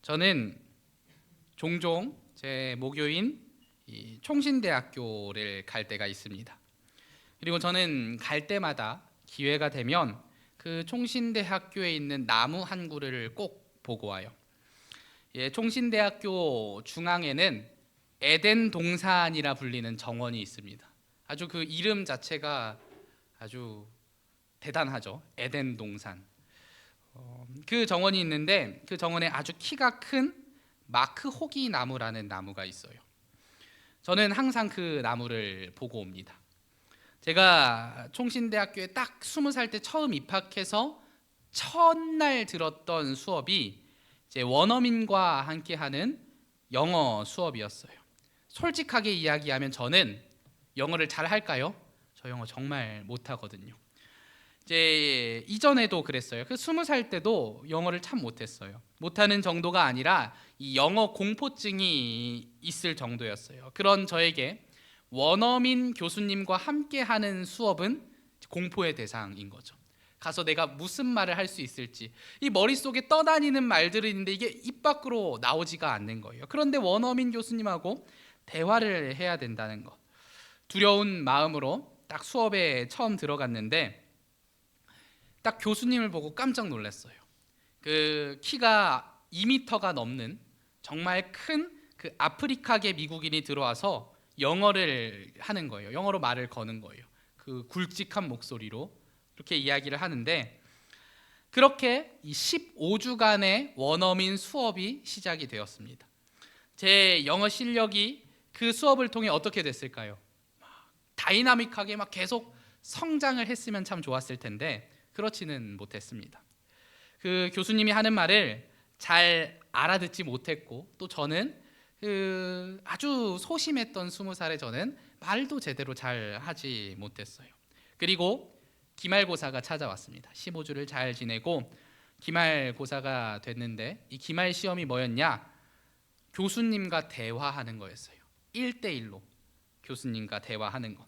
저는 종종 제 모교인 이 총신대학교를 갈 때가 있습니다. 그리고 저는 갈 때마다 기회가 되면 그 총신대학교에 있는 나무 한 그루를 꼭 보고 와요. 총신대학교 중앙에는 에덴 동산이라 불리는 정원이 있습니다. 아주 그 이름 자체가 아주 대단하죠. 에덴 동산. 그 정원이 있는데 그 정원에 아주 키가 큰 마크 호기 나무라는 나무가 있어요. 저는 항상 그 나무를 보고 옵니다. 제가 총신대학교에 딱 20살 때 처음 입학해서 첫날 들었던 수업이 이제 원어민과 함께하는 영어 수업이었어요. 솔직하게 이야기하면 저는 영어를 잘 할까요? 저 영어 정말 못하거든요. 이제 이전에도 그랬어요. 그 20살 때도 영어를 참 못했어요. 못하는 정도가 아니라 이 영어 공포증이 있을 정도였어요. 그런 저에게 원어민 교수님과 함께하는 수업은 공포의 대상인 거죠. 가서 내가 무슨 말을 할 수 있을지, 이 머릿속에 떠다니는 말들이 있는데 이게 입 밖으로 나오지가 않는 거예요. 그런데 원어민 교수님하고 대화를 해야 된다는 것, 두려운 마음으로 딱 수업에 처음 들어갔는데 딱 교수님을 보고 깜짝 놀랐어요. 그 키가 2m가 넘는 정말 큰 그 아프리카계 미국인이 들어와서 영어를 하는 거예요. 영어로 말을 거는 거예요. 그 굵직한 목소리로 그렇게 이야기를 하는데, 그렇게 이 15주간의 원어민 수업이 시작이 되었습니다. 제 영어 실력이 그 수업을 통해 어떻게 됐을까요? 다이나믹하게 막 계속 성장을 했으면 참 좋았을 텐데 그렇지는 못했습니다. 그 교수님이 하는 말을 잘 알아듣지 못했고, 또 저는 그 아주 소심했던 20살의 저는 말도 제대로 잘 하지 못했어요. 그리고 기말고사가 찾아왔습니다. 15주를 잘 지내고 기말고사가 됐는데, 이 기말 시험이 뭐였냐? 교수님과 대화하는 거였어요. 1대1로 교수님과 대화하는 것.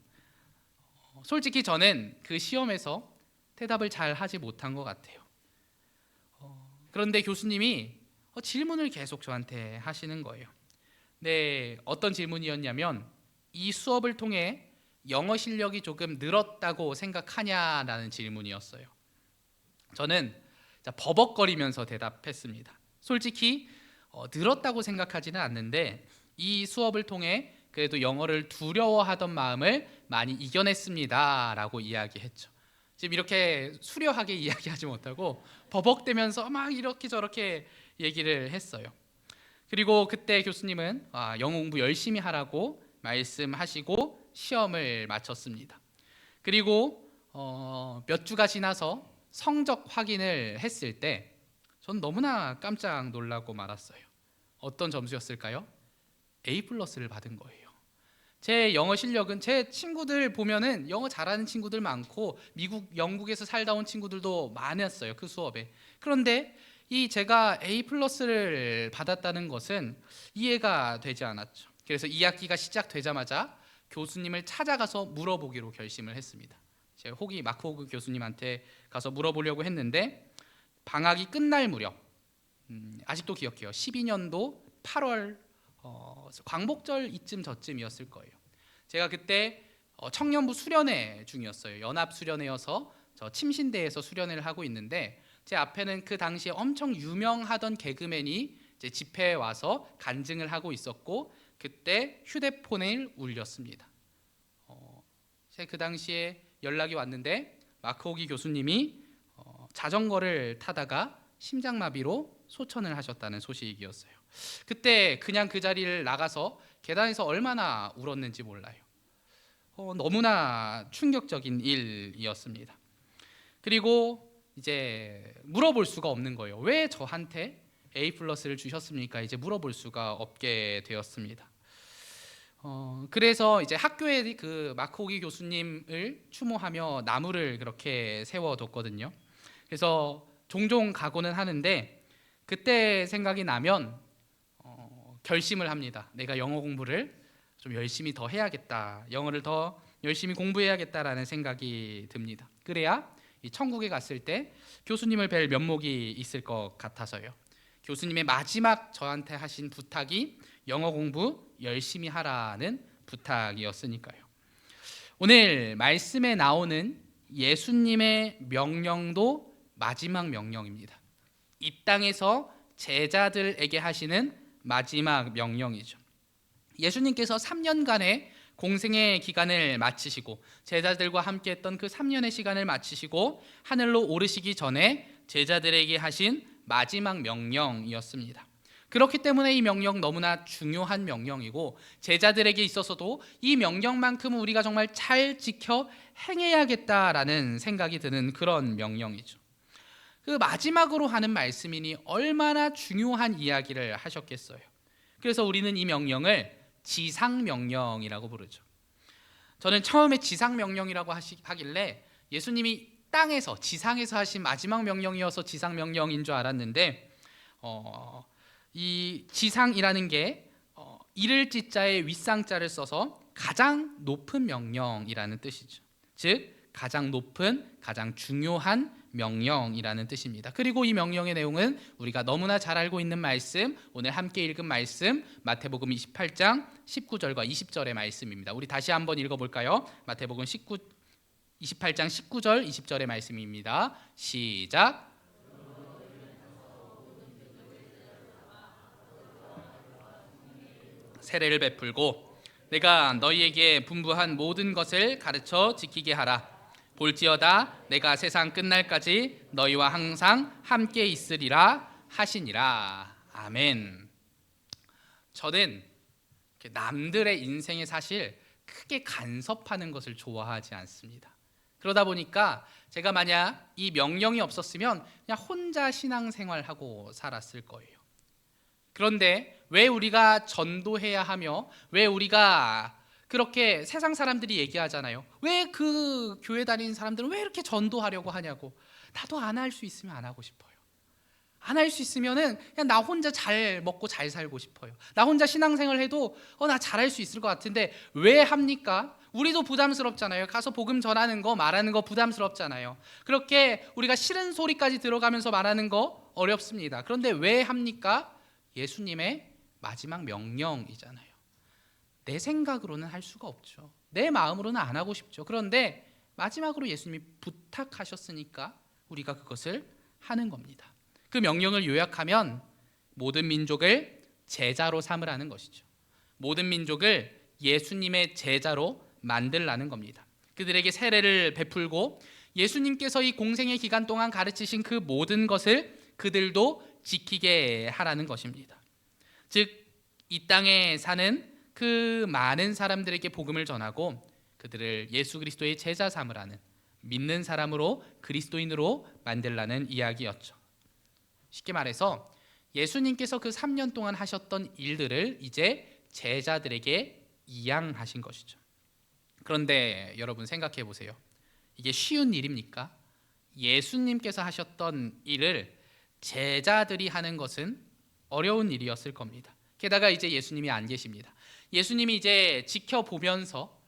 솔직히 저는 그 시험에서 대답을 잘 하지 못한 것 같아요. 그런데 교수님이 질문을 계속 저한테 하시는 거예요. 네, 어떤 질문이었냐면, 이 수업을 통해 영어 실력이 조금 늘었다고 생각하냐라는 질문이었어요. 저는 버벅거리면서 대답했습니다. 솔직히 늘었다고 생각하지는 않는데 이 수업을 통해 그래도 영어를 두려워하던 마음을 많이 이겨냈습니다 라고 이야기했죠. 지금 이렇게 수려하게 이야기하지 못하고 버벅대면서 막 이렇게 저렇게 얘기를 했어요. 그리고 그때 교수님은 영어 공부 열심히 하라고 말씀하시고 시험을 마쳤습니다. 그리고 몇 주가 지나서 성적 확인을 했을 때 전 너무나 깜짝 놀라고 말았어요. 어떤 점수였을까요? A+를 받은 거예요. 제 영어 실력은, 제 친구들 보면은 영어 잘하는 친구들 많고 미국, 영국에서 살다 온 친구들도 많았어요, 그 수업에. 그런데 이 제가 A+를 받았다는 것은 이해가 되지 않았죠. 그래서 2학기가 시작되자마자 교수님을 찾아가서 물어보기로 결심을 했습니다. 제가 마크 호기 교수님한테 가서 물어보려고 했는데, 방학이 끝날 무렵, 아직도 기억해요. 12년도 8월 광복절 이쯤 저쯤이었을 거예요. 제가 그때 청년부 수련회 중이었어요. 연합 수련회여서 저 침신대에서 수련회를 하고 있는데, 제 앞에는 그 당시에 엄청 유명하던 개그맨이 이제 집회에 와서 간증을 하고 있었고, 그때 휴대폰을 울렸습니다. 제가 그 당시에 연락이 왔는데 마크 호기 교수님이 자전거를 타다가 심장마비로 소천을 하셨다는 소식이었어요. 그때 그냥 그 자리를 나가서 계단에서 얼마나 울었는지 몰라요. 너무나 충격적인 일이었습니다. 그리고 이제 물어볼 수가 없는 거예요. 왜 저한테 A+를 주셨습니까? 이제 물어볼 수가 없게 되었습니다. 그래서 이제 학교에 그 마크 호기 교수님을 추모하며 나무를 그렇게 세워뒀거든요. 그래서 종종 가고는 하는데, 그때 생각이 나면 결심을 합니다. 내가 영어 공부를 좀 열심히 더 해야겠다, 영어를 더 열심히 공부해야겠다라는 생각이 듭니다. 그래야 이 천국에 갔을 때 교수님을 뵐 면목이 있을 것 같아서요. 교수님의 마지막 저한테 하신 부탁이 영어 공부 열심히 하라는 부탁이었으니까요. 오늘 말씀에 나오는 예수님의 명령도 마지막 명령입니다. 이 땅에서 제자들에게 하시는 마지막 명령이죠. 예수님께서 3년간의 공생의 기간을 마치시고 제자들과 함께 했던 그 3년의 시간을 마치시고 하늘로 오르시기 전에 제자들에게 하신 마지막 명령이었습니다. 그렇기 때문에 이 명령 너무나 중요한 명령이고 제자들에게 있어서도 이 명령만큼은 우리가 정말 잘 지켜 행해야겠다라는 생각이 드는 그런 명령이죠. 그 마지막으로 하는 말씀이니 얼마나 중요한 이야기를 하셨겠어요. 그래서 우리는 이 명령을 지상명령이라고 부르죠. 저는 처음에 지상명령이라고 하길래 예수님이 땅에서 지상에서 하신 마지막 명령이어서 지상명령인 줄 알았는데 이 지상이라는 게 이를 지자에 윗상자를 써서 가장 높은 명령이라는 뜻이죠. 즉 가장 높은 가장 중요한 명령이라는 뜻입니다. 그리고 이 명령의 내용은 우리가 너무나 잘 알고 있는 말씀, 오늘 함께 읽은 말씀 마태복음 28장 19절과 20절의 말씀입니다. 우리 다시 한번 읽어볼까요? 마태복음 28장 19절 20절의 말씀입니다. 시작. 세례를 베풀고 내가 너희에게 분부한 모든 것을 가르쳐 지키게 하라. 볼지어다 내가 세상 끝날까지 너희와 항상 함께 있으리라 하시니라. 아멘. 저는 남들의 인생에 사실 크게 간섭하는 것을 좋아하지 않습니다. 그러다 보니까 제가 만약 이 명령이 없었으면 그냥 혼자 신앙생활하고 살았을 거예요. 그런데 왜 우리가 전도해야 하며 왜 우리가 그렇게 세상 사람들이 얘기하잖아요. 왜 그 교회 다니는 사람들은 왜 이렇게 전도하려고 하냐고. 나도 안 할 수 있으면 안 하고 싶어요. 안 할 수 있으면은 그냥 나 혼자 잘 먹고 잘 살고 싶어요. 나 혼자 신앙생활 해도 나 잘할 수 있을 것 같은데 왜 합니까? 우리도 부담스럽잖아요. 가서 복음 전하는 거 말하는 거 부담스럽잖아요. 그렇게 우리가 싫은 소리까지 들어가면서 말하는 거 어렵습니다. 그런데 왜 합니까? 예수님의 마지막 명령이잖아요. 내 생각으로는 할 수가 없죠. 내 마음으로는 안 하고 싶죠. 그런데 마지막으로 예수님이 부탁하셨으니까 우리가 그것을 하는 겁니다. 그 명령을 요약하면 모든 민족을 제자로 삼으라는 것이죠. 모든 민족을 예수님의 제자로 만들라는 겁니다. 그들에게 세례를 베풀고 예수님께서 이 공생의 기간 동안 가르치신 그 모든 것을 그들도 지키게 하라는 것입니다. 즉, 이 땅에 사는 그 많은 사람들에게 복음을 전하고 그들을 예수 그리스도의 제자 삼으라는, 믿는 사람으로 그리스도인으로 만들라는 이야기였죠. 쉽게 말해서 예수님께서 그 3년 동안 하셨던 일들을 이제 제자들에게 이양하신 것이죠. 그런데 여러분 생각해 보세요. 이게 쉬운 일입니까? 예수님께서 하셨던 일을 제자들이 하는 것은 어려운 일이었을 겁니다. 게다가 이제 예수님이 안 계십니다. 예수님이 이제 지켜보면서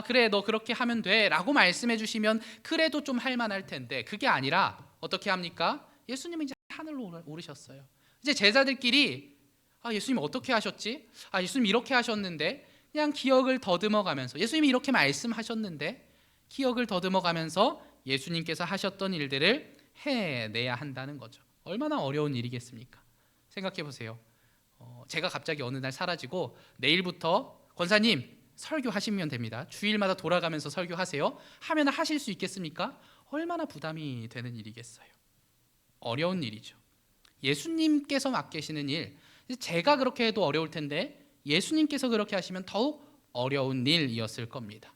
그래 너 그렇게 하면 돼 라고 말씀해 주시면 그래도 좀 할만할 텐데 그게 아니라 어떻게 합니까? 예수님은 이제 하늘로 오르셨어요. 이제 제자들끼리 예수님 어떻게 하셨지? 예수님 이렇게 하셨는데 그냥 기억을 더듬어가면서 예수님이 이렇게 말씀하셨는데 기억을 더듬어가면서 예수님께서 하셨던 일들을 해내야 한다는 거죠. 얼마나 어려운 일이겠습니까? 생각해 보세요. 제가 갑자기 어느 날 사라지고 내일부터 권사님 설교하시면 됩니다. 주일마다 돌아가면서 설교하세요. 하면 하실 수 있겠습니까? 얼마나 부담이 되는 일이겠어요. 어려운 일이죠. 예수님께서 맡기시는 일, 제가 그렇게 해도 어려울 텐데 예수님께서 그렇게 하시면 더욱 어려운 일이었을 겁니다.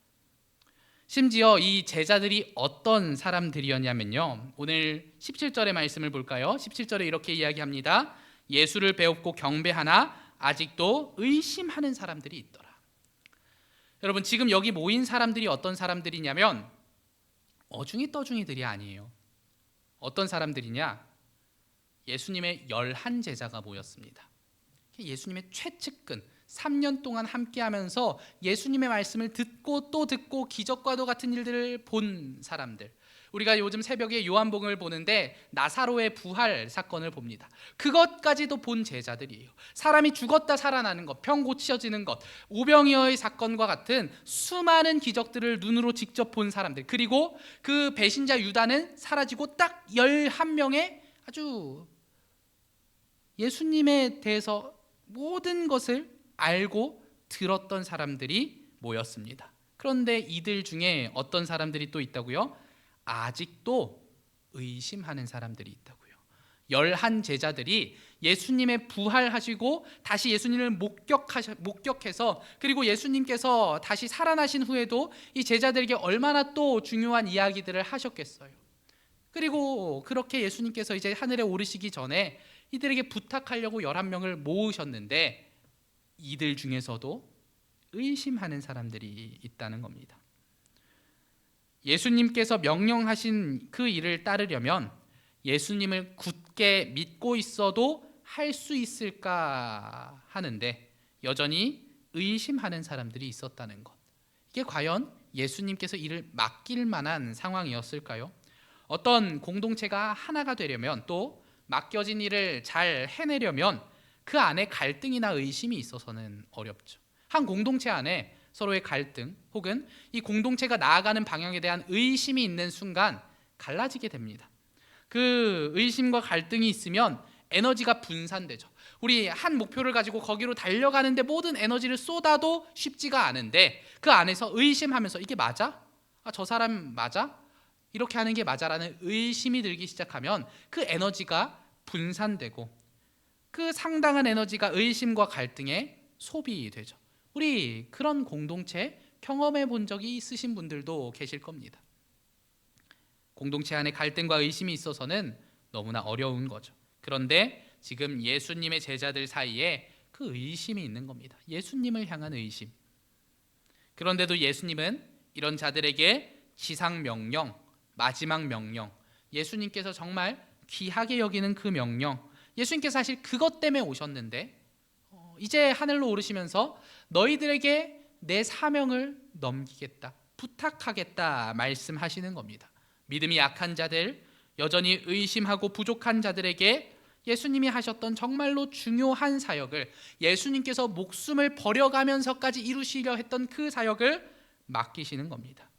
심지어 이 제자들이 어떤 사람들이었냐면요, 오늘 17절의 말씀을 볼까요? 17절에 이렇게 이야기합니다. 예수를 배웠고 경배하나 아직도 의심하는 사람들이 있더라. 여러분, 지금 여기 모인 사람들이 어떤 사람들이냐면 어중이 떠중이들이 아니에요. 어떤 사람들이냐? 예수님의 11제자가 모였습니다. 예수님의 최측근, 3년 동안 함께하면서 예수님의 말씀을 듣고 또 듣고 기적과도 같은 일들을 본 사람들. 우리가 요즘 새벽에 요한복음을 보는데 나사로의 부활 사건을 봅니다. 그것까지도 본 제자들이에요. 사람이 죽었다 살아나는 것, 병 고쳐지는 것, 오병이어의 사건과 같은 수많은 기적들을 눈으로 직접 본 사람들, 그리고 그 배신자 유다는 사라지고 딱 11명의 아주 예수님에 대해서 모든 것을 알고 들었던 사람들이 모였습니다. 그런데 이들 중에 어떤 사람들이 또 있다고요? 아직도 의심하는 사람들이 있다고요. 11 제자들이 예수님의 부활하시고 다시 예수님을 목격해서, 그리고 예수님께서 다시 살아나신 후에도 이 제자들에게 얼마나 또 중요한 이야기들을 하셨겠어요. 그리고 그렇게 예수님께서 이제 하늘에 오르시기 전에 이들에게 부탁하려고 11명을 모으셨는데 이들 중에서도 의심하는 사람들이 있다는 겁니다. 예수님께서 명령하신 그 일을 따르려면 예수님을 굳게 믿고 있어도 할 수 있을까 하는데 여전히 의심하는 사람들이 있었다는 것. 이게 과연 예수님께서 이를 맡길 만한 상황이었을까요? 어떤 공동체가 하나가 되려면, 또 맡겨진 일을 잘 해내려면 그 안에 갈등이나 의심이 있어서는 어렵죠. 한 공동체 안에 서로의 갈등 혹은 이 공동체가 나아가는 방향에 대한 의심이 있는 순간 갈라지게 됩니다. 그 의심과 갈등이 있으면 에너지가 분산되죠. 우리 한 목표를 가지고 거기로 달려가는데 모든 에너지를 쏟아도 쉽지가 않은데 그 안에서 의심하면서 이게 맞아? 저 사람 맞아? 이렇게 하는 게 맞아라는 의심이 들기 시작하면 그 에너지가 분산되고 그 상당한 에너지가 의심과 갈등에 소비되죠. 우리 그런 공동체 경험해 본 적이 있으신 분들도 계실 겁니다. 공동체 안에 갈등과 의심이 있어서는 너무나 어려운 거죠. 그런데 지금 예수님의 제자들 사이에 그 의심이 있는 겁니다. 예수님을 향한 의심. 그런데도 예수님은 이런 자들에게 지상 명령, 마지막 명령, 예수님께서 정말 귀하게 여기는 그 명령, 예수님께서 사실 그것 때문에 오셨는데 이제 하늘로 오르시면서 너희들에게 내 사명을 넘기겠다, 부탁하겠다 말씀하시는 겁니다. 믿음이 약한 자들, 여전히 의심하고 부족한 자들에게 예수님이 하셨던 정말로 중요한 사역을, 예수님께서 목숨을 버려가면서까지 이루시려 했던 그 사역을 맡기시는 겁니다.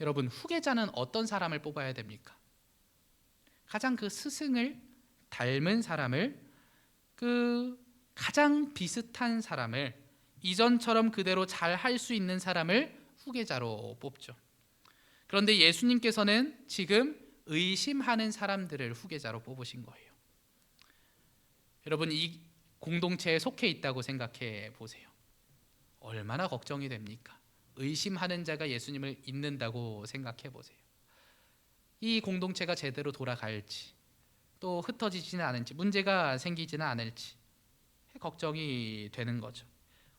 여러분, 후계자는 어떤 사람을 뽑아야 됩니까? 가장 그 스승을 닮은 사람을, 그 가장 비슷한 사람을, 이전처럼 그대로 잘 할 수 있는 사람을 후계자로 뽑죠. 그런데 예수님께서는 지금 의심하는 사람들을 후계자로 뽑으신 거예요. 여러분, 이 공동체에 속해 있다고 생각해 보세요. 얼마나 걱정이 됩니까? 의심하는 자가 예수님을 잇는다고 생각해 보세요. 이 공동체가 제대로 돌아갈지, 또 흩어지지는 않을지, 문제가 생기지는 않을지 걱정이 되는 거죠.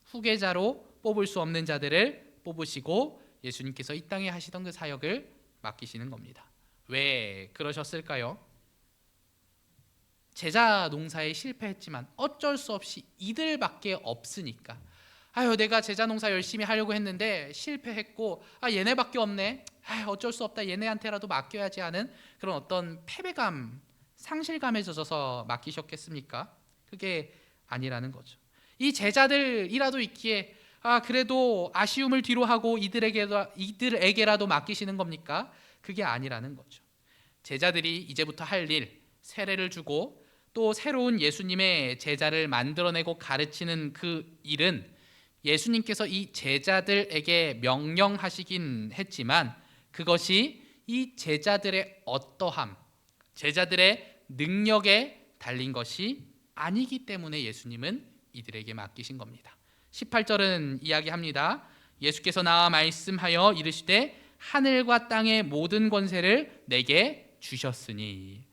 후계자로 뽑을 수 없는 자들을 뽑으시고 예수님께서 이 땅에 하시던 그 사역을 맡기시는 겁니다. 왜 그러셨을까요? 제자 농사에 실패했지만 어쩔 수 없이 이들밖에 없으니까, 내가 제자 농사 열심히 하려고 했는데 실패했고 얘네밖에 없네, 어쩔 수 없다, 얘네한테라도 맡겨야지 하는 그런 어떤 패배감, 상실감에 젖어서 맡기셨겠습니까? 그게 아니라는 거죠. 이 제자들이라도 있기에 그래도 아쉬움을 뒤로 하고 이들에게라도 맡기시는 겁니까? 그게 아니라는 거죠. 제자들이 이제부터 할 일, 세례를 주고 또 새로운 예수님의 제자를 만들어내고 가르치는 그 일은 예수님께서 이 제자들에게 명령하시긴 했지만 그것이 이 제자들의 어떠함, 제자들의 능력에 달린 것이 아니기 때문에 예수님은 이들에게 맡기신 겁니다. 18절은 이야기합니다. 예수께서 나와 말씀하여 이르시되 하늘과 땅의 모든 권세를 내게 주셨으니.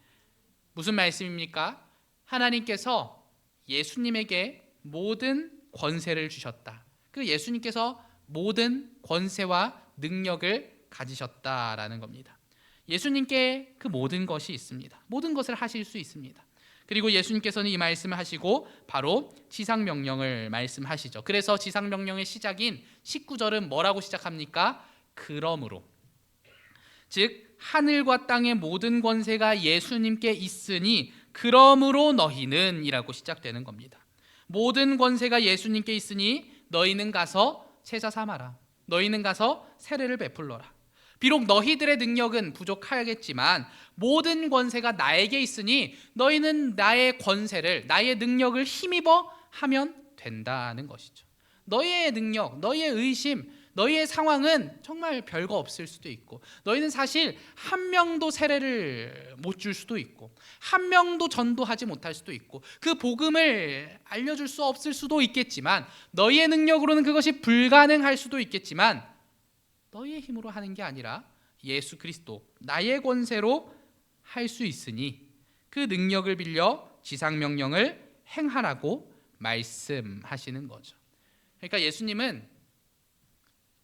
무슨 말씀입니까? 하나님께서 예수님에게 모든 권세를 주셨다. 그 예수님께서 모든 권세와 능력을 가지셨다라는 겁니다. 예수님께 그 모든 것이 있습니다. 모든 것을 하실 수 있습니다. 그리고 예수님께서는 이 말씀을 하시고 바로 지상명령을 말씀하시죠. 그래서 지상명령의 시작인 19절은 뭐라고 시작합니까? 그러므로. 즉 하늘과 땅의 모든 권세가 예수님께 있으니 그러므로 너희는 이라고 시작되는 겁니다. 모든 권세가 예수님께 있으니 너희는 가서 제자 삼아라. 너희는 가서 세례를 베풀러라. 비록 너희들의 능력은 부족하겠지만 모든 권세가 나에게 있으니 너희는 나의 권세를, 나의 능력을 힘입어 하면 된다는 것이죠. 너희의 능력, 너희의 의심, 너희의 상황은 정말 별거 없을 수도 있고, 너희는 사실 한 명도 세례를 못 줄 수도 있고, 한 명도 전도하지 못할 수도 있고, 그 복음을 알려줄 수 없을 수도 있겠지만, 너희의 능력으로는 그것이 불가능할 수도 있겠지만, 너희의 힘으로 하는 게 아니라 예수 그리스도 나의 권세로 할 수 있으니 그 능력을 빌려 지상명령을 행하라고 말씀하시는 거죠. 그러니까 예수님은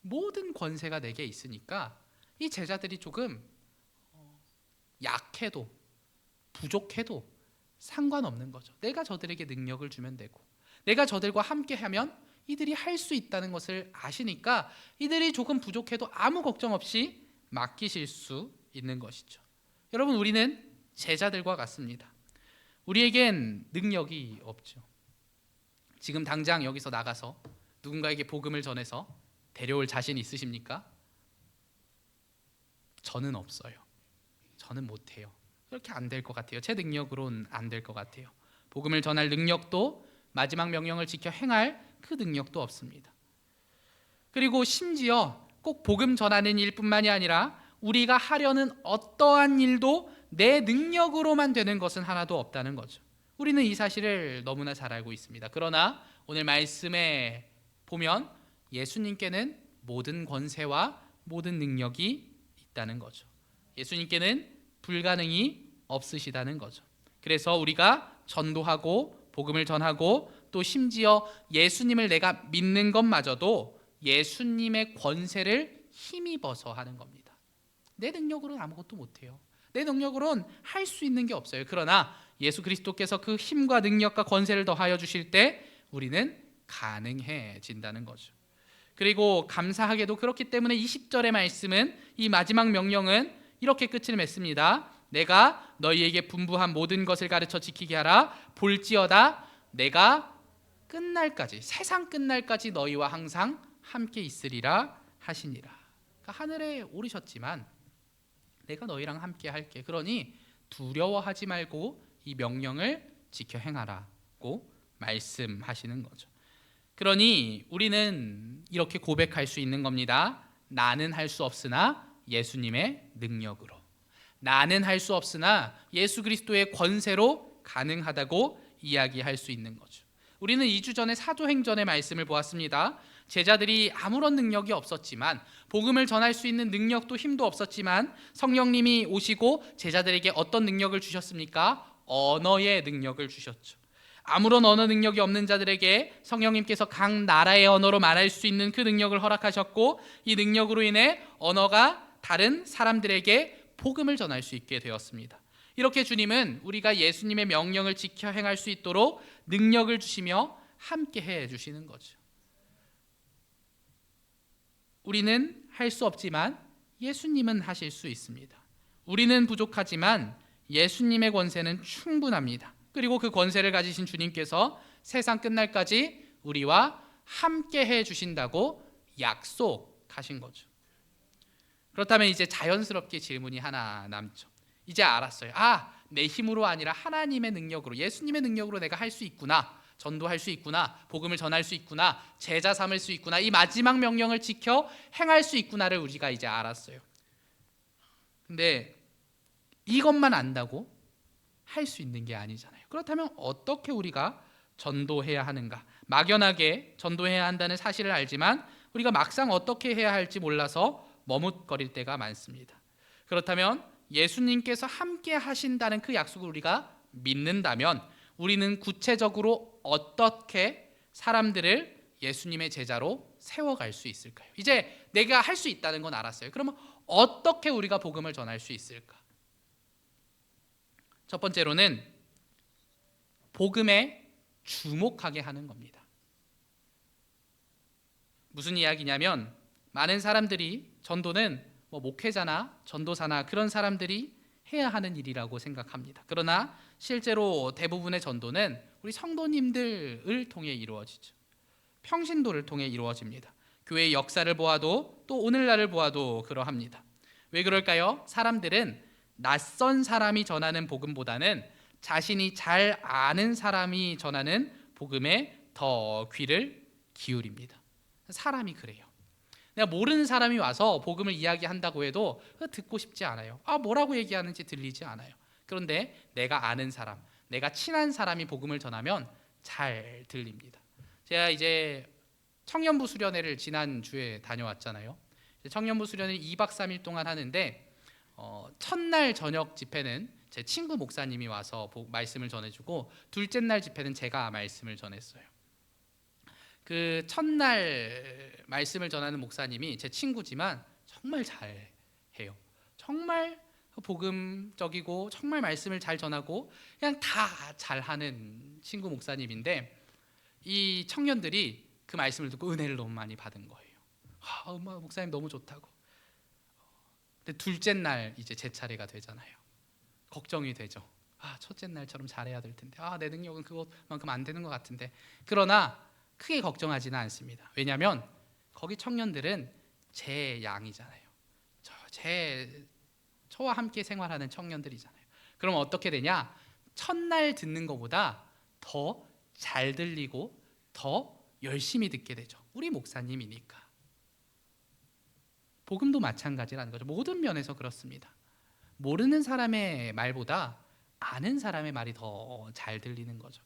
모든 권세가 내게 있으니까 이 제자들이 조금 약해도 부족해도 상관없는 거죠. 내가 저들에게 능력을 주면 되고, 내가 저들과 함께하면 이들이 할 수 있다는 것을 아시니까 이들이 조금 부족해도 아무 걱정 없이 맡기실 수 있는 것이죠. 여러분, 우리는 제자들과 같습니다. 우리에겐 능력이 없죠. 지금 당장 여기서 나가서 누군가에게 복음을 전해서 데려올 자신 있으십니까? 저는 없어요. 저는 못해요. 그렇게 안 될 것 같아요. 제 능력으로는 안 될 것 같아요. 복음을 전할 능력도, 마지막 명령을 지켜 행할 그 능력도 없습니다. 그리고 심지어 꼭 복음 전하는 일뿐만이 아니라 우리가 하려는 어떠한 일도 내 능력으로만 되는 것은 하나도 없다는 거죠. 우리는 이 사실을 너무나 잘 알고 있습니다. 그러나 오늘 말씀에 보면 예수님께는 모든 권세와 모든 능력이 있다는 거죠. 예수님께는 불가능이 없으시다는 거죠. 그래서 우리가 전도하고 복음을 전하고 또 심지어 예수님을 내가 믿는 것마저도 예수님의 권세를 힘입어서 하는 겁니다. 내 능력으로는 아무것도 못해요. 내 능력으로는 할 수 있는 게 없어요. 그러나 예수 그리스도께서 그 힘과 능력과 권세를 더하여 주실 때 우리는 가능해진다는 거죠. 그리고 감사하게도 그렇기 때문에 20절의 말씀은, 이 마지막 명령은 이렇게 끝을 맺습니다. 내가 너희에게 분부한 모든 것을 가르쳐 지키게 하라. 볼지어다 내가 끝날까지, 세상 끝날까지 너희와 항상 함께 있으리라 하시니라. 그러니까 하늘에 오르셨지만 내가 너희랑 함께 할게. 그러니 두려워하지 말고 이 명령을 지켜 행하라고 말씀하시는 거죠. 그러니 우리는 이렇게 고백할 수 있는 겁니다. 나는 할 수 없으나 예수님의 능력으로, 나는 할 수 없으나 예수 그리스도의 권세로 가능하다고 이야기할 수 있는 거죠. 우리는 2주 전에 사도행전의 말씀을 보았습니다. 제자들이 아무런 능력이 없었지만, 복음을 전할 수 있는 능력도 힘도 없었지만 성령님이 오시고 제자들에게 어떤 능력을 주셨습니까? 언어의 능력을 주셨죠. 아무런 언어 능력이 없는 자들에게 성령님께서 각 나라의 언어로 말할 수 있는 그 능력을 허락하셨고, 이 능력으로 인해 언어가 다른 사람들에게 복음을 전할 수 있게 되었습니다. 이렇게 주님은 우리가 예수님의 명령을 지켜 행할 수 있도록 능력을 주시며 함께 해 주시는 거죠. 우리는 할 수 없지만 예수님은 하실 수 있습니다. 우리는 부족하지만 예수님의 권세는 충분합니다. 그리고 그 권세를 가지신 주님께서 세상 끝날까지 우리와 함께 해 주신다고 약속하신 거죠. 그렇다면 이제 자연스럽게 질문이 하나 남죠. 이제 알았어요. 내 힘으로 아니라 하나님의 능력으로, 예수님의 능력으로 내가 할 수 있구나. 전도할 수 있구나. 복음을 전할 수 있구나. 제자 삼을 수 있구나. 이 마지막 명령을 지켜 행할 수 있구나를 우리가 이제 알았어요. 근데 이것만 안다고 할 수 있는 게 아니잖아요. 그렇다면 어떻게 우리가 전도해야 하는가? 막연하게 전도해야 한다는 사실을 알지만 우리가 막상 어떻게 해야 할지 몰라서 머뭇거릴 때가 많습니다. 그렇다면 예수님께서 함께 하신다는 그 약속을 우리가 믿는다면 우리는 구체적으로 어떻게 사람들을 예수님의 제자로 세워갈 수 있을까요? 이제 내가 할 수 있다는 건 알았어요. 그러면 어떻게 우리가 복음을 전할 수 있을까? 첫 번째로는 복음에 주목하게 하는 겁니다. 무슨 이야기냐면, 많은 사람들이 전도는 뭐 목회자나 전도사나 그런 사람들이 해야 하는 일이라고 생각합니다. 그러나 실제로 대부분의 전도는 우리 성도님들을 통해 이루어지죠. 평신도를 통해 이루어집니다. 교회의 역사를 보아도 또 오늘날을 보아도 그러합니다. 왜 그럴까요? 사람들은 낯선 사람이 전하는 복음보다는 자신이 잘 아는 사람이 전하는 복음에 더 귀를 기울입니다. 사람이 그래요. 내가 모르는 사람이 와서 복음을 이야기한다고 해도 듣고 싶지 않아요. 뭐라고 얘기하는지 들리지 않아요. 그런데 내가 아는 사람, 내가 친한 사람이 복음을 전하면 잘 들립니다. 제가 이제 청년부 수련회를 지난주에 다녀왔잖아요. 청년부 수련회를 2박 3일 동안 하는데 첫날 저녁 집회는 제 친구 목사님이 와서 말씀을 전해주고 둘째 날 집회는 제가 말씀을 전했어요. 그 첫날 말씀을 전하는 목사님이 제 친구지만 정말 잘해요. 정말 복음적이고 정말 말씀을 잘 전하고 그냥 다 잘하는 친구 목사님인데 이 청년들이 그 말씀을 듣고 은혜를 너무 많이 받은 거예요. 목사님 너무 좋다고. 근데 둘째 날 이제 제 차례가 되잖아요. 걱정이 되죠. 첫째 날처럼 잘해야 될 텐데 내 능력은 그것만큼 안 되는 것 같은데. 그러나 크게 걱정하지는 않습니다. 왜냐하면 거기 청년들은 제 양이잖아요. 저와 함께 생활하는 청년들이잖아요. 그럼 어떻게 되냐? 첫날 듣는 것보다 더 잘 들리고 더 열심히 듣게 되죠. 우리 목사님이니까. 복음도 마찬가지라는 거죠. 모든 면에서 그렇습니다. 모르는 사람의 말보다 아는 사람의 말이 더 잘 들리는 거죠.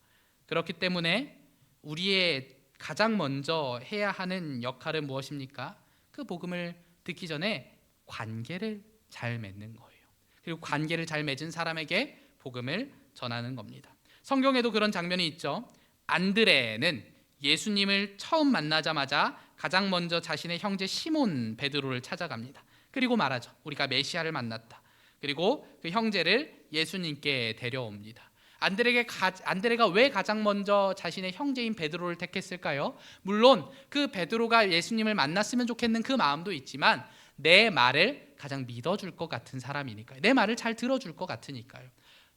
그렇기 때문에 우리의 가장 먼저 해야 하는 역할은 무엇입니까? 그 복음을 듣기 전에 관계를 잘 맺는 거예요. 그리고 관계를 잘 맺은 사람에게 복음을 전하는 겁니다. 성경에도 그런 장면이 있죠. 안드레는 예수님을 처음 만나자마자 가장 먼저 자신의 형제 시몬 베드로를 찾아갑니다. 그리고 말하죠. 우리가 메시아를 만났다. 그리고 그 형제를 예수님께 데려옵니다. 안드레가 왜 가장 먼저 자신의 형제인 베드로를 택했을까요? 물론 그 베드로가 예수님을 만났으면 좋겠는 그 마음도 있지만 내 말을 가장 믿어줄 것 같은 사람이니까요. 내 말을 잘 들어줄 것 같으니까요.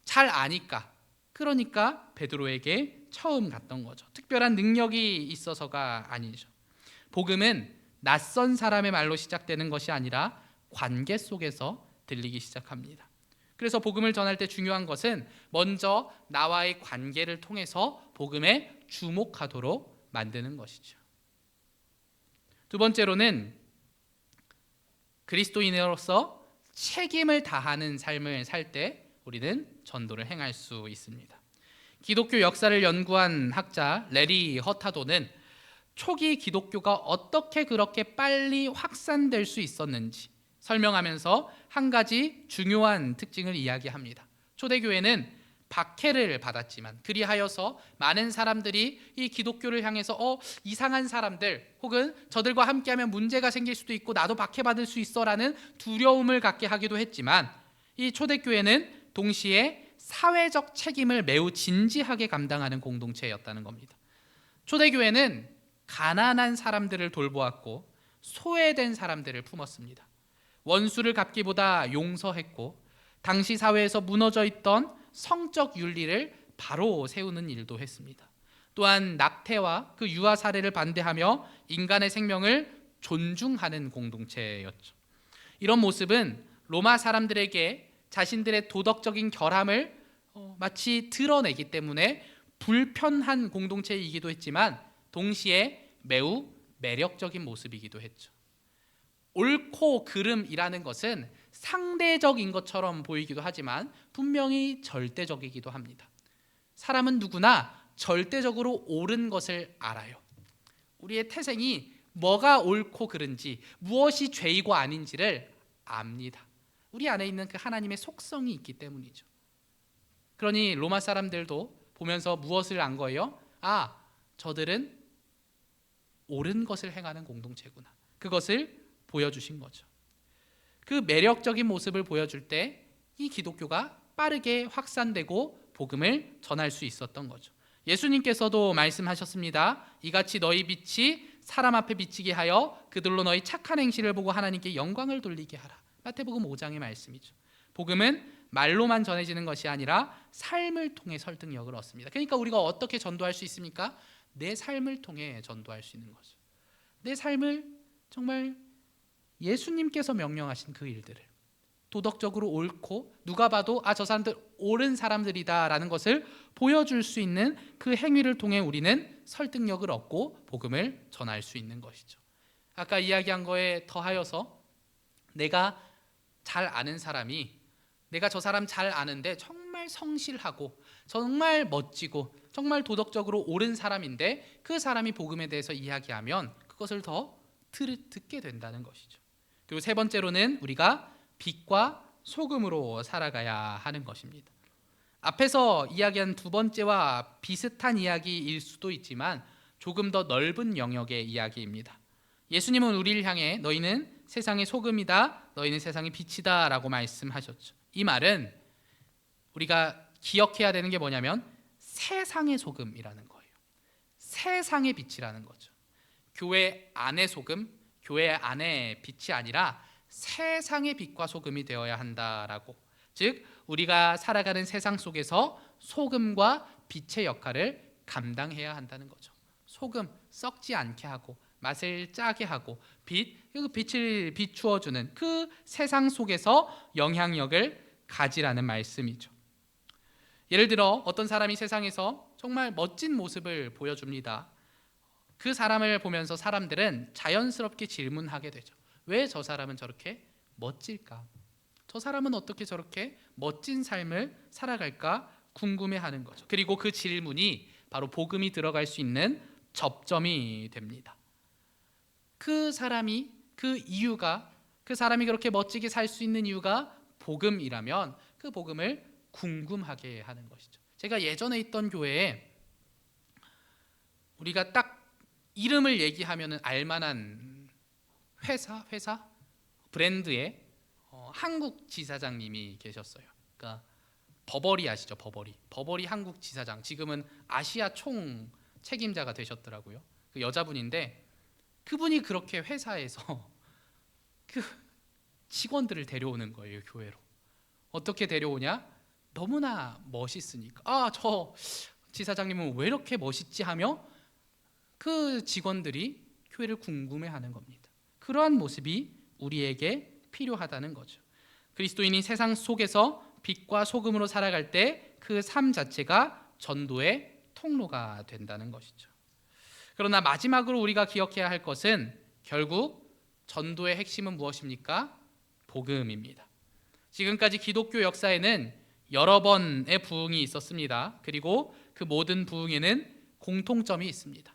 잘 아니까. 그러니까 베드로에게 처음 갔던 거죠. 특별한 능력이 있어서가 아니죠. 복음은 낯선 사람의 말로 시작되는 것이 아니라 관계 속에서 들리기 시작합니다. 그래서 복음을 전할 때 중요한 것은 먼저 나와의 관계를 통해서 복음에 주목하도록 만드는 것이죠. 두 번째로는 그리스도인으로서 책임을 다하는 삶을 살 때 우리는 전도를 행할 수 있습니다. 기독교 역사를 연구한 학자 레리 허타도는 초기 기독교가 어떻게 그렇게 빨리 확산될 수 있었는지 설명하면서 한 가지 중요한 특징을 이야기합니다. 초대교회는 박해를 받았지만 그리하여서 많은 사람들이 이 기독교를 향해서 이상한 사람들 혹은 저들과 함께하면 문제가 생길 수도 있고 나도 박해받을 수 있어라는 두려움을 갖게 하기도 했지만 이 초대교회는 동시에 사회적 책임을 매우 진지하게 감당하는 공동체였다는 겁니다. 초대교회는 가난한 사람들을 돌보았고 소외된 사람들을 품었습니다. 원수를 갚기보다 용서했고 당시 사회에서 무너져 있던 성적 윤리를 바로 세우는 일도 했습니다. 또한 낙태와 그 유아 사례를 반대하며 인간의 생명을 존중하는 공동체였죠. 이런 모습은 로마 사람들에게 자신들의 도덕적인 결함을 마치 드러내기 때문에 불편한 공동체이기도 했지만 동시에 매우 매력적인 모습이기도 했죠. 옳고 그름이라는 것은 상대적인 것처럼 보이기도 하지만 분명히 절대적이기도 합니다. 사람은 누구나 절대적으로 옳은 것을 알아요. 우리의 태생이 뭐가 옳고 그른지, 무엇이 죄이고 아닌지를 압니다. 우리 안에 있는 그 하나님의 속성이 있기 때문이죠. 그러니 로마 사람들도 보면서 무엇을 안 거예요? 저들은 옳은 것을 행하는 공동체구나. 그것을 보여주신 거죠. 그 매력적인 모습을 보여줄 때 이 기독교가 빠르게 확산되고 복음을 전할 수 있었던 거죠. 예수님께서도 말씀하셨습니다. 이같이 너희 빛이 사람 앞에 비치게 하여 그들로 너희 착한 행실을 보고 하나님께 영광을 돌리게 하라. 마태복음 5장의 말씀이죠. 복음은 말로만 전해지는 것이 아니라 삶을 통해 설득력을 얻습니다. 그러니까 우리가 어떻게 전도할 수 있습니까? 내 삶을 통해 전도할 수 있는 거죠. 내 삶을 정말 예수님께서 명령하신 그 일들을 도덕적으로 옳고 누가 봐도 저 사람들 옳은 사람들이다라는 것을 보여줄 수 있는 그 행위를 통해 우리는 설득력을 얻고 복음을 전할 수 있는 것이죠. 아까 이야기한 거에 더하여서 내가 잘 아는 사람이 내가 저 사람 잘 아는데 정말 성실하고 정말 멋지고 정말 도덕적으로 옳은 사람인데 그 사람이 복음에 대해서 이야기하면 그것을 더 듣게 된다는 것이죠. 그리고 세 번째로는 우리가 빛과 소금으로 살아가야 하는 것입니다. 앞에서 이야기한 두 번째와 비슷한 이야기일 수도 있지만 조금 더 넓은 영역의 이야기입니다. 예수님은 우리를 향해 너희는 세상의 소금이다, 너희는 세상의 빛이다 라고 말씀하셨죠. 이 말은 우리가 기억해야 되는 게 뭐냐면 세상의 소금이라는 거예요. 세상의 빛이라는 거죠. 교회 안의 소금, 교회 안의 빛이 아니라 세상의 빛과 소금이 되어야 한다라고. 즉 우리가 살아가는 세상 속에서 소금과 빛의 역할을 감당해야 한다는 거죠. 소금 썩지 않게 하고 맛을 짜게 하고 그 빛을 비추어주는 그 세상 속에서 영향력을 가지라는 말씀이죠. 예를 들어 어떤 사람이 세상에서 정말 멋진 모습을 보여줍니다. 그 사람을 보면서 사람들은 자연스럽게 질문하게 되죠. 왜 저 사람은 저렇게 멋질까? 저 사람은 어떻게 저렇게 멋진 삶을 살아갈까 궁금해하는 거죠. 그리고 그 질문이 바로 복음이 들어갈 수 있는 접점이 됩니다. 그 사람이 그 사람이 그렇게 멋지게 살 수 있는 이유가 복음이라면 그 복음을 궁금하게 하는 것이죠. 제가 예전에 있던 교회에 우리가 딱 이름을 얘기하면 알만한 회사 브랜드의 한국 지사장님이 계셨어요. 그러니까 버버리 아시죠? 버버리 한국 지사장. 지금은 아시아 총 책임자가 되셨더라고요. 그 여자분인데 그분이 그렇게 회사에서 그 직원들을 데려오는 거예요, 교회로. 어떻게 데려오냐? 너무나 멋있으니까. 저 지사장님은 왜 이렇게 멋있지 하며 그 직원들이 교회를 궁금해하는 겁니다. 그러한 모습이 우리에게 필요하다는 거죠. 그리스도인이 세상 속에서 빛과 소금으로 살아갈 때 그 삶 자체가 전도의 통로가 된다는 것이죠. 그러나 마지막으로 우리가 기억해야 할 것은 결국 전도의 핵심은 무엇입니까? 복음입니다. 지금까지 기독교 역사에는 여러 번의 부흥이 있었습니다. 그리고 그 모든 부흥에는 공통점이 있습니다.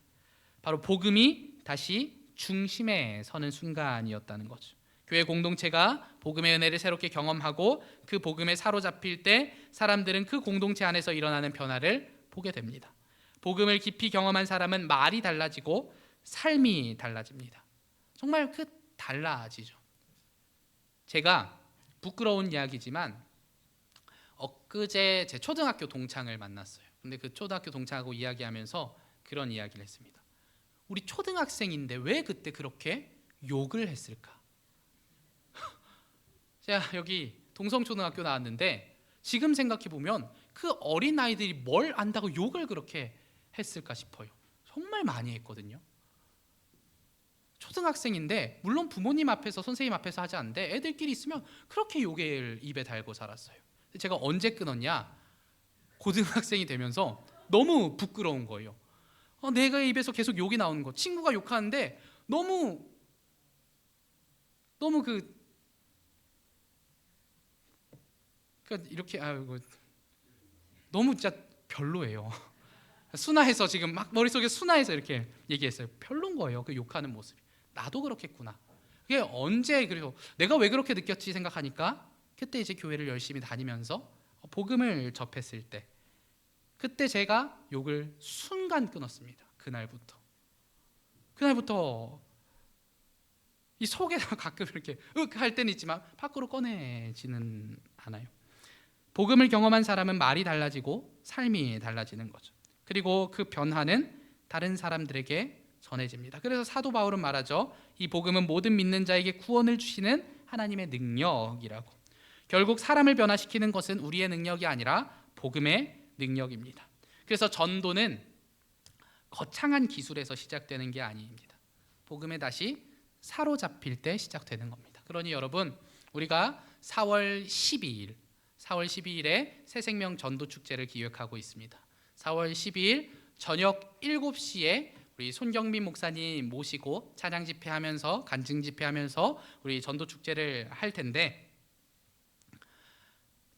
바로 복음이 다시 중심에 서는 순간이었다는 거죠. 교회 공동체가 복음의 은혜를 새롭게 경험하고 그 복음에 사로잡힐 때 사람들은 그 공동체 안에서 일어나는 변화를 보게 됩니다. 복음을 깊이 경험한 사람은 말이 달라지고 삶이 달라집니다. 정말 달라지죠. 제가 부끄러운 이야기지만 엊그제 제 초등학교 동창을 만났어요. 근데 그 초등학교 동창하고 이야기하면서 그런 이야기를 했습니다. 우리 초등학생인데 왜 그때 그렇게 욕을 했을까? 제가 여기 동성초등학교 나왔는데 지금 생각해보면 그 어린 아이들이 뭘 안다고 욕을 그렇게 했을까 싶어요. 정말 많이 했거든요. 초등학생인데 물론 부모님 앞에서 선생님 앞에서 하지 않는데 애들끼리 있으면 그렇게 욕을 입에 달고 살았어요. 제가 언제 끊었냐? 고등학생이 되면서 너무 부끄러운 거예요. 내가 입에서 계속 욕이 나오는 거. 친구가 욕하는데 너무 이렇게 너무 진짜 별로예요. 순화해서 지금 막 머릿속에 순화해서 이렇게 얘기했어요. 별론 거예요. 그 욕하는 모습이. 나도 그렇겠구나. 그게 언제 그래서 내가 왜 그렇게 느꼈지 생각하니까 그때 이제 교회를 열심히 다니면서 복음을 접했을 때 그때 제가 욕을 순간 끊었습니다. 그날부터 이 속에서 가끔 이렇게 할 때는 있지만 밖으로 꺼내지는 않아요. 복음을 경험한 사람은 말이 달라지고 삶이 달라지는 거죠. 그리고 그 변화는 다른 사람들에게 전해집니다. 그래서 사도 바울은 말하죠. 이 복음은 모든 믿는 자에게 구원을 주시는 하나님의 능력이라고. 결국 사람을 변화시키는 것은 우리의 능력이 아니라 복음의 능력입니다. 그래서 전도는 거창한 기술에서 시작되는 게 아닙니다. 복음에 다시 사로잡힐 때 시작되는 겁니다. 그러니 여러분, 우리가 4월 12일에 새생명 전도 축제를 기획하고 있습니다. 4월 12일 저녁 7시에 우리 손경민 목사님 모시고 찬양 집회하면서 간증 집회하면서 우리 전도 축제를 할 텐데,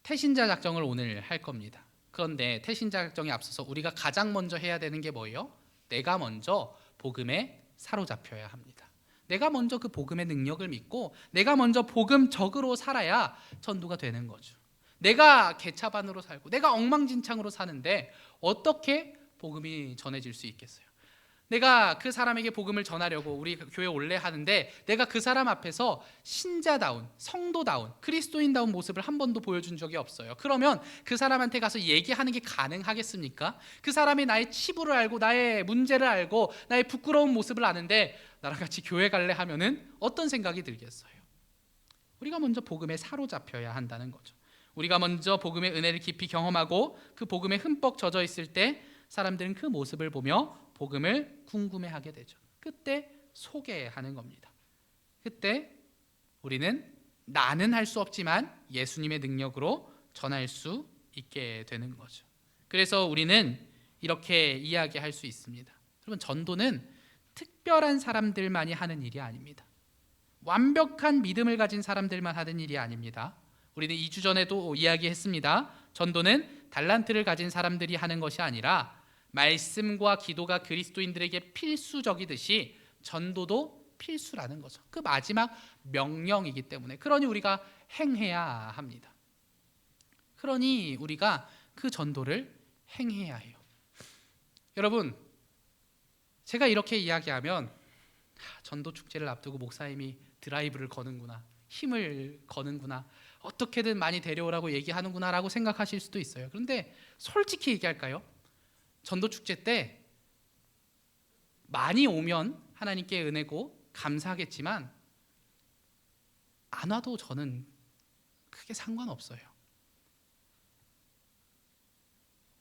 태신자 작정을 오늘 할 겁니다. 그런데 태신자 작정에 앞서서 우리가 가장 먼저 해야 되는 게 뭐예요? 내가 먼저 복음에 사로잡혀야 합니다. 내가 먼저 그 복음의 능력을 믿고 내가 먼저 복음적으로 살아야 전도가 되는 거죠. 내가 개차반으로 살고 내가 엉망진창으로 사는데 어떻게 복음이 전해질 수 있겠어요? 내가 그 사람에게 복음을 전하려고 우리 교회 올래 하는데 내가 그 사람 앞에서 신자다운, 성도다운, 그리스도인다운 모습을 한 번도 보여준 적이 없어요. 그러면 그 사람한테 가서 얘기하는 게 가능하겠습니까? 그 사람이 나의 치부를 알고 나의 문제를 알고 나의 부끄러운 모습을 아는데 나랑 같이 교회 갈래 하면은 어떤 생각이 들겠어요? 우리가 먼저 복음에 사로잡혀야 한다는 거죠. 우리가 먼저 복음의 은혜를 깊이 경험하고 그 복음에 흠뻑 젖어 있을 때 사람들은 그 모습을 보며 복음을 궁금해하게 되죠. 그때 소개하는 겁니다. 그때 우리는 나는 할 수 없지만 예수님의 능력으로 전할 수 있게 되는 거죠. 그래서 우리는 이렇게 이야기할 수 있습니다. 여러분, 전도는 특별한 사람들만이 하는 일이 아닙니다. 완벽한 믿음을 가진 사람들만 하는 일이 아닙니다. 우리는 2주 전에도 이야기했습니다. 전도는 달란트를 가진 사람들이 하는 것이 아니라 말씀과 기도가 그리스도인들에게 필수적이듯이 전도도 필수라는 거죠. 그 마지막 명령이기 때문에, 그러니 우리가 행해야 합니다. 그러니 우리가 그 전도를 행해야 해요. 여러분, 제가 이렇게 이야기하면 전도 축제를 앞두고 목사님이 드라이브를 거는구나, 힘을 거는구나, 어떻게든 많이 데려오라고 얘기하는구나 라고 생각하실 수도 있어요. 그런데 솔직히 얘기할까요? 전도 축제 때 많이 오면 하나님께 은혜고 감사하겠지만 안 와도 저는 크게 상관없어요.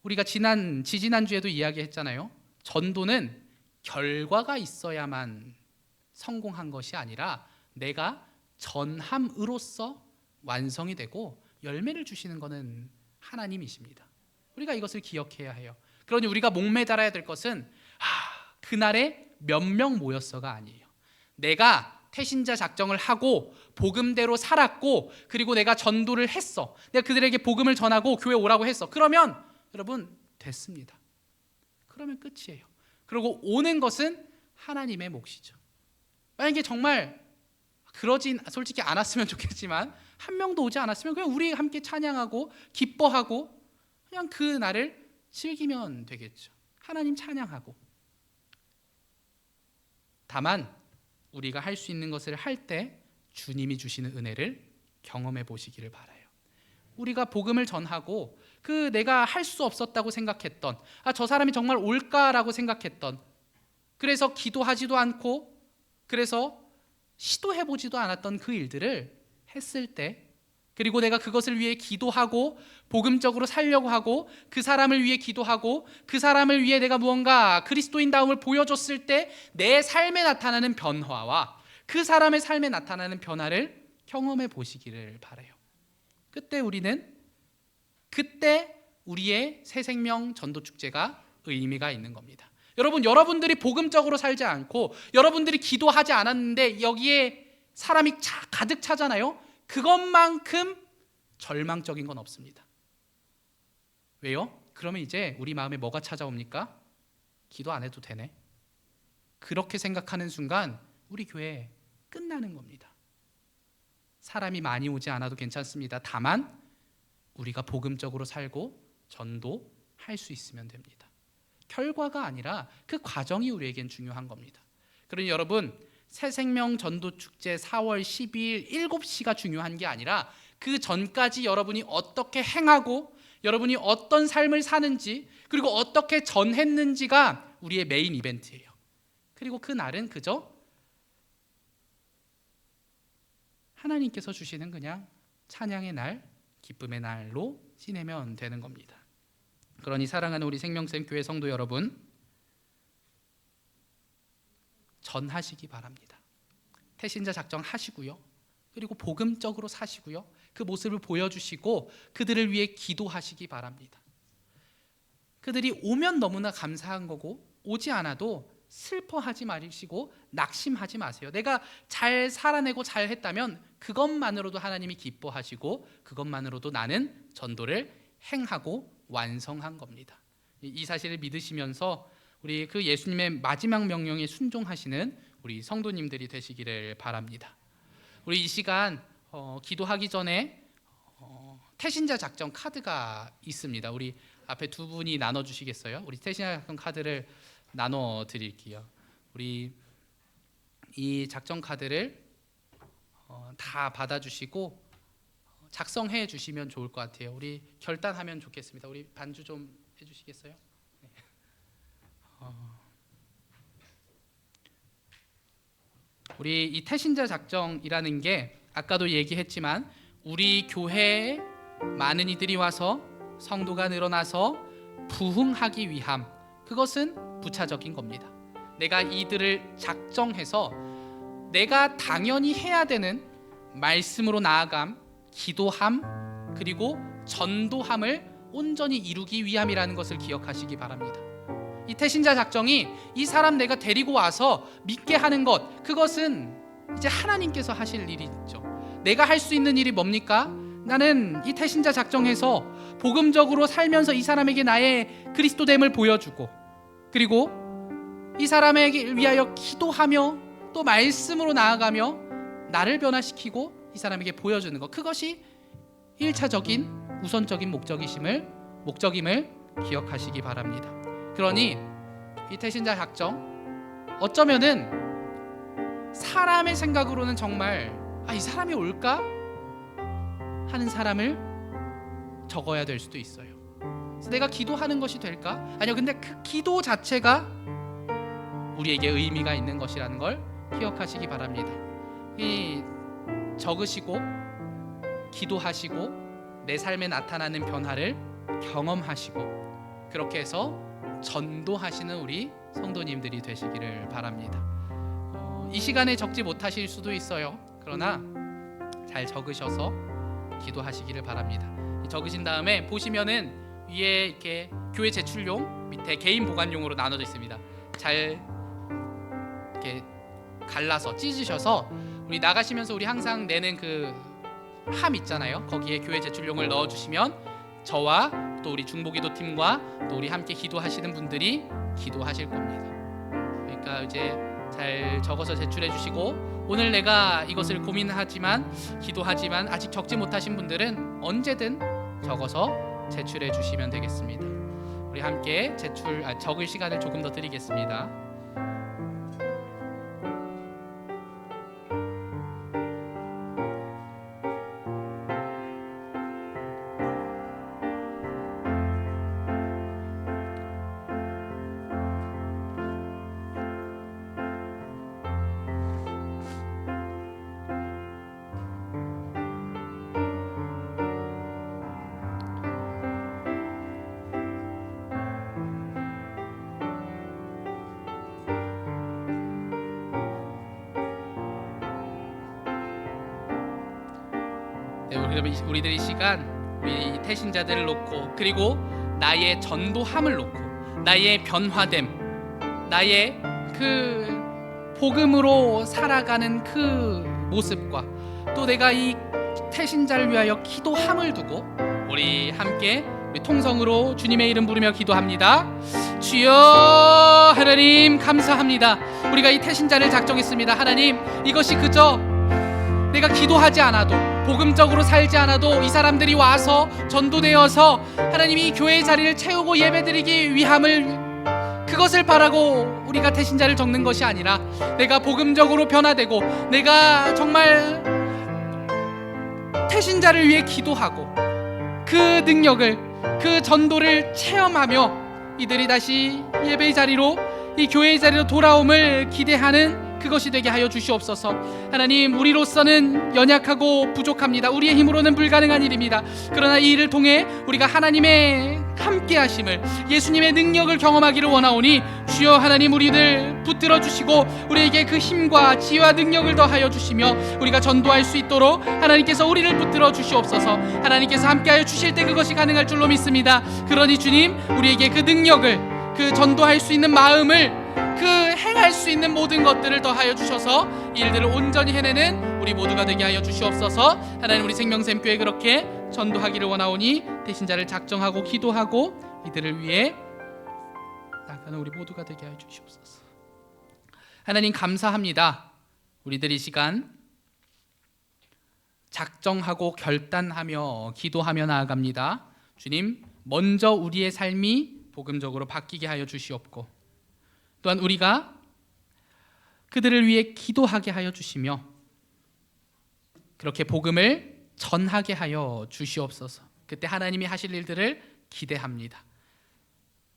우리가 지지난주에도 이야기했잖아요. 전도는 결과가 있어야만 성공한 것이 아니라 내가 전함으로써 완성이 되고 열매를 주시는 것은 하나님이십니다. 우리가 이것을 기억해야 해요. 그러니 우리가 목매달아야 될 것은 그날에 몇 명 모였어가 아니에요. 내가 태신자 작정을 하고 복음대로 살았고 그리고 내가 전도를 했어. 내가 그들에게 복음을 전하고 교회 오라고 했어. 그러면 여러분 됐습니다. 그러면 끝이에요. 그리고 오는 것은 하나님의 몫이죠. 만약에 정말 그러진 솔직히 않았으면 좋겠지만 한 명도 오지 않았으면 그냥 우리 함께 찬양하고 기뻐하고 그냥 그 날을 즐기면 되겠죠. 하나님 찬양하고. 다만 우리가 할 수 있는 것을 할 때 주님이 주시는 은혜를 경험해 보시기를 바라요. 우리가 복음을 전하고 그 내가 할 수 없었다고 생각했던, 저 사람이 정말 올까라고 생각했던, 그래서 기도하지도 않고 그래서 시도해보지도 않았던 그 일들을 했을 때, 그리고 내가 그것을 위해 기도하고 복음적으로 살려고 하고 그 사람을 위해 기도하고 그 사람을 위해 내가 무언가 그리스도인다움을 보여줬을 때 내 삶에 나타나는 변화와 그 사람의 삶에 나타나는 변화를 경험해 보시기를 바라요. 그때 우리의 새생명 전도축제가 의미가 있는 겁니다. 여러분들이 복음적으로 살지 않고 여러분들이 기도하지 않았는데 여기에 사람이 가득 차잖아요. 그것만큼 절망적인 건 없습니다. 왜요? 그러면 이제 우리 마음에 뭐가 찾아옵니까? 기도 안 해도 되네. 그렇게 생각하는 순간 우리 교회 끝나는 겁니다. 사람이 많이 오지 않아도 괜찮습니다. 다만 우리가 복음적으로 살고 전도할 수 있으면 됩니다. 결과가 아니라 그 과정이 우리에겐 중요한 겁니다. 그러니 여러분, 새생명 전도축제 4월 12일 7시가 중요한 게 아니라 그 전까지 여러분이 어떻게 행하고 여러분이 어떤 삶을 사는지 그리고 어떻게 전했는지가 우리의 메인 이벤트예요. 그리고 그 날은 그저 하나님께서 주시는 그냥 찬양의 날, 기쁨의 날로 지내면 되는 겁니다. 그러니 사랑하는 우리 생명샘 교회 성도 여러분, 전하시기 바랍니다. 태신자 작정 하시고요, 그리고 복음적으로 사시고요, 그 모습을 보여주시고 그들을 위해 기도하시기 바랍니다. 그들이 오면 너무나 감사한 거고, 오지 않아도 슬퍼하지 마시고 낙심하지 마세요. 내가 잘 살아내고 잘 했다면 그것만으로도 하나님이 기뻐하시고, 그것만으로도 나는 전도를 행하고 완성한 겁니다. 이 사실을 믿으시면서 우리 그 예수님의 마지막 명령에 순종하시는 우리 성도님들이 되시기를 바랍니다. 우리 이 시간 기도하기 전에 태신자 작전 카드가 있습니다. 우리 앞에 두 분이 나눠주시겠어요? 우리 태신자 작전 카드를 나눠 드릴게요. 우리 이 작전 카드를 다 받아주시고 작성해 주시면 좋을 것 같아요. 우리 결단하면 좋겠습니다. 우리 반주 좀 해주시겠어요? 네. 우리 이 태신자 작정이라는 게 아까도 얘기했지만 우리 교회에 많은 이들이 와서 성도가 늘어나서 부흥하기 위함, 그것은 부차적인 겁니다. 내가 이들을 작정해서 내가 당연히 해야 되는 말씀으로 나아감, 기도함, 그리고 전도함을 온전히 이루기 위함이라는 것을 기억하시기 바랍니다. 이 태신자 작정이 이 사람 내가 데리고 와서 믿게 하는 것, 그것은 이제 하나님께서 하실 일이죠. 내가 할 수 있는 일이 뭡니까? 나는 이 태신자 작정해서 복음적으로 살면서 이 사람에게 나의 그리스도됨을 보여주고, 그리고 이 사람에게 위하여 기도하며 또 말씀으로 나아가며 나를 변화시키고 이 사람에게 보여주는 것, 그것이 1차적인 우선적인 목적임을 기억하시기 바랍니다. 그러니 이 태신자 작정, 어쩌면은 사람의 생각으로는 정말 이 사람이 올까? 하는 사람을 적어야 될 수도 있어요. 그래서 내가 기도하는 것이 될까? 아니요, 근데 그 기도 자체가 우리에게 의미가 있는 것이라는 걸 기억하시기 바랍니다. 이 적으시고 기도하시고 내 삶에 나타나는 변화를 경험하시고 그렇게 해서 전도하시는 우리 성도님들이 되시기를 바랍니다. 이 시간에 적지 못하실 수도 있어요. 그러나 잘 적으셔서 기도하시기를 바랍니다. 적으신 다음에 보시면은 위에 이렇게 교회 제출용, 밑에 개인 보관용으로 나눠져 있습니다. 잘 이렇게 갈라서 찢으셔서 우리 나가시면서 우리 항상 내는 그 함 있잖아요. 거기에 교회 제출용을 넣어주시면 저와 또 우리 중보기도 팀과 또 우리 함께 기도하시는 분들이 기도하실 겁니다. 그러니까 이제 잘 적어서 제출해 주시고, 오늘 내가 이것을 고민하지만 기도하지만 아직 적지 못하신 분들은 언제든 적어서 제출해 주시면 되겠습니다. 우리 함께 적을 시간을 조금 더 드리겠습니다. 그러면 우리들이 시간 우리 태신자들을 놓고, 그리고 나의 전도함을 놓고, 나의 변화됨, 나의 그 복음으로 살아가는 그 모습과 또 내가 이 태신자를 위하여 기도함을 두고 우리 함께 우리 통성으로 주님의 이름 부르며 기도합니다. 주여, 하나님 감사합니다. 우리가 이 태신자를 작정했습니다. 하나님, 이것이 그저 내가 기도하지 않아도, 복음적으로 살지 않아도 이 사람들이 와서 전도되어서 하나님이 교회의 자리를 채우고 예배드리기 위함을, 그것을 바라고 우리가 태신자를 적는 것이 아니라 내가 복음적으로 변화되고 내가 정말 태신자를 위해 기도하고 그 능력을, 그 전도를 체험하며 이들이 다시 예배의 자리로 이 교회의 자리로 돌아옴을 기대하는 그것이 되게 하여 주시옵소서. 하나님, 우리로서는 연약하고 부족합니다. 우리의 힘으로는 불가능한 일입니다. 그러나 이 일을 통해 우리가 하나님의 함께 하심을, 예수님의 능력을 경험하기를 원하오니 주여 하나님, 우리들 붙들어 주시고 우리에게 그 힘과 지혜와 능력을 더하여 주시며 우리가 전도할 수 있도록 하나님께서 우리를 붙들어 주시옵소서. 하나님께서 함께하여 주실 때 그것이 가능할 줄로 믿습니다. 그러니 주님, 우리에게 그 능력을, 그 전도할 수 있는 마음을, 그 행할 수 있는 모든 것들을 더하여 주셔서 이 일들을 온전히 해내는 우리 모두가 되게 하여 주시옵소서. 하나님, 우리 생명샘교회 그렇게 전도하기를 원하오니 대신자를 작정하고 기도하고 이들을 위해 나가는 우리 모두가 되게 하여 주시옵소서. 하나님, 감사합니다. 우리들 이 시간 작정하고 결단하며 기도하며 나아갑니다. 주님, 먼저 우리의 삶이 복음적으로 바뀌게 하여 주시옵고, 또한 우리가 그들을 위해 기도하게 하여 주시며 그렇게 복음을 전하게 하여 주시옵소서. 그때 하나님이 하실 일들을 기대합니다.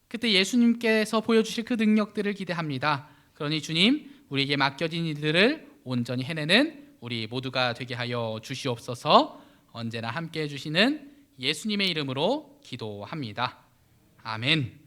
그때 예수님께서 보여주실 그 능력들을 기대합니다. 그러니 주님, 우리에게 맡겨진 일들을 온전히 해내는 우리 모두가 되게 하여 주시옵소서. 언제나 함께해 주시는 예수님의 이름으로 기도합니다. 아멘.